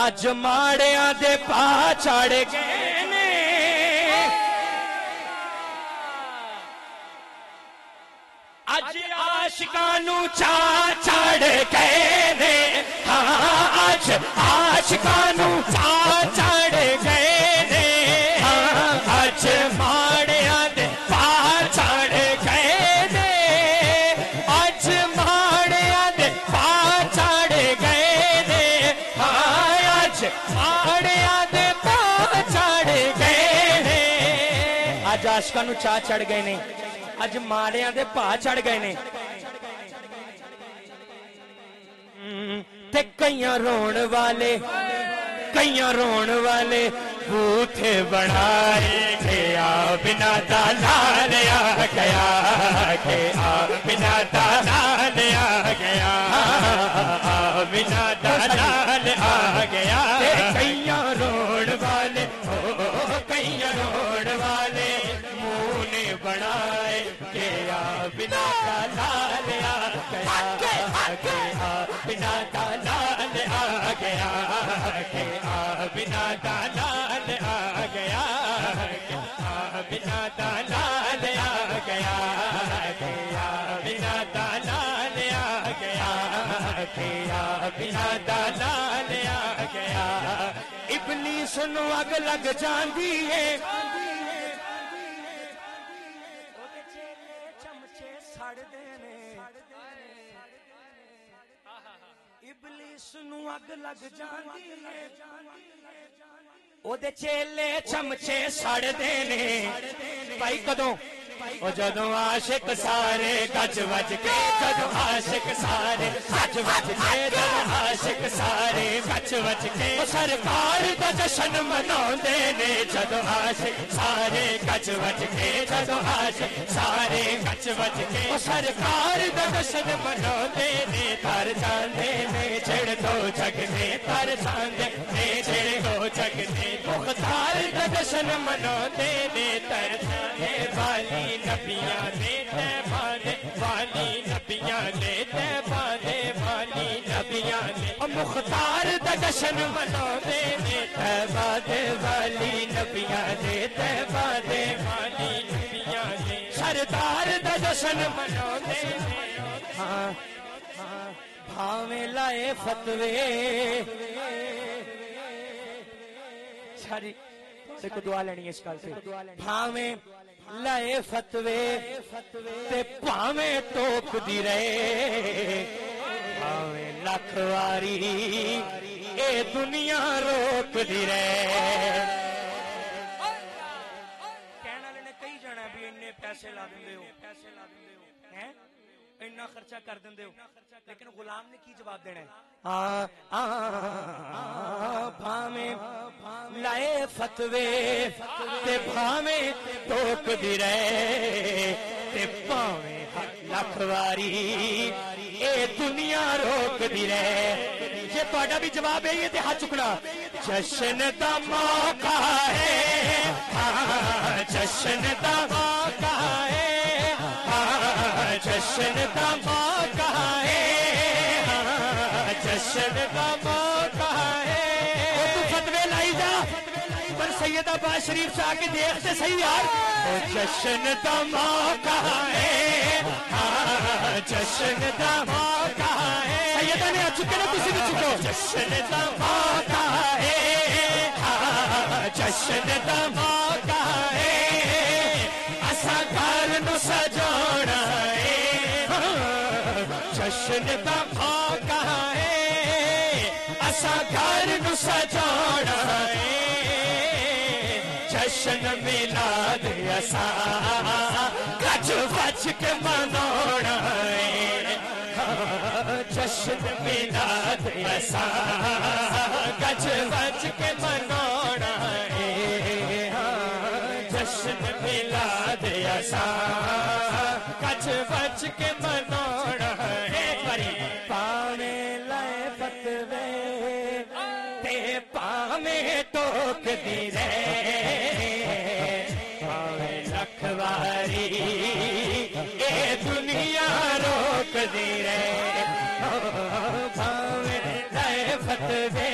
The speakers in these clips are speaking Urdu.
اج ماڑیاں دے پا چڑھ گئے نے اج عاشقانوں چا چڑھ گئے نے ہاں اج عاشقانوں چا چڑھ گئے نے ہاں اج ماڑیاں دے پا چڑھ گئے نے اج ماڑیاں دے پا چڑھ گئے نے ہاں اج ماڑیاں دے پا چڑھ گئے نے اج عاشقانوں چا چڑھ گئے نے اج ماڑیاں دے پا چڑھ گئے نے تے کئیاں رون والے بوتھے بنائے گیا بنا دلال آ گیا گیا بنا دلال آ گیا بنا دلال آ گیا کئیاں رون والے کئیاں رون والے منہ نے بنائے گیا بنا دلال آ گیا بنا دلال آ گیا بنا دلال آ گیا بنا دلال آ گیا بنا دلال آ گیا بنا دلال آ گیا ابلیس نو اگ لگ جاندی ہے ابلیس نو اگ لگ جاندی ہے او دے چیلے چمچے سڑ دینے بھائی کدوں او جدوں عاشق سارے گج وج کے جدوں عاشق سارے گج وج کے جدوں عاشق سارے گج وج کے او سرکار دا جشن مناوندے نے جدوں عاشق سارے گج وج کے جدوں عاشق سارے گج وج کے او سرکار دا جشن مناوندے نے تر جاندے نے چھڑ دو جگ نے تر جاندے نے چھڑ دو جگ نے مختار دا جشن مناوندے نے تر جاندے والی نبیاں دے تیبانے والی نبیاں دے تیبانے والی نبیاں دے مختار دا جشن مناوندے نے تیبانے والی نبیاں دے تیبانے والی نبیاں دے سردار دا جشن مناوندے نے ہاں بھاویں لائے فتوے ساری کو دعا لینی ہے اس کال سے بھاویں لائے فتوے تے پاویں ٹوک دی رہے پاویں لکھ واری اے دنیا روک دی رہے کہنے والے نے کئی جانا بھی اننے پیسے لا دیں ہو ہیں اتنا خرچہ کر دیں ہو لیکن غلام نے کی جواب دینا ہے بھاویں لائے فتوے تے بھاویں ٹوک دی رہے تے پاویں لکھ واری اے دنیا روک دی رہے یہ تہاڈا بھی جواب ہے یہ تے ہاتھ چکنا جشن دا موقع ہے جشن دا موقع ہے جشن دا موقع ہے جشن دا موقع ہے تو فتوے لائی جا پر سیدہ باز شریف سے آکے دیکھتے صحیح یار جشن دا موقع ہے جشن دا موقع ہے سیدہ نے چکے نا کسی بھی چکو جشن دا موقع ہے جشن دا موقع ہے اسا گھر نو سجوڑا جشن دا موقع ہے اسا گھر نو سجوڑا جشن میلاد اسا گج وج کے مناونا جشن میلاد اسا گج وج کے مناونا جشن میلاد اسا گج وج کے مناونا پاویں لائے فتوے تے پاویں ٹوک دی رہے پاویں لکھ واری اے دنیا روک دی رہے پاویں لائے فتوے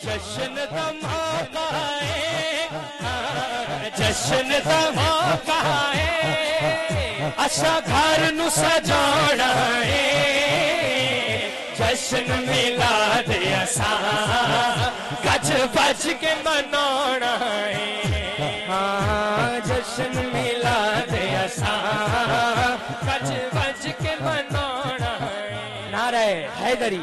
جشن دا موقع ہے جشن دا موقع ہے اسا گھر نو سجانا ہے جشن میلاد اسا گج بج کے منانا ہے ہاں جشن میلاد اسا گج بج کے منانا ہے نعرہ حیدری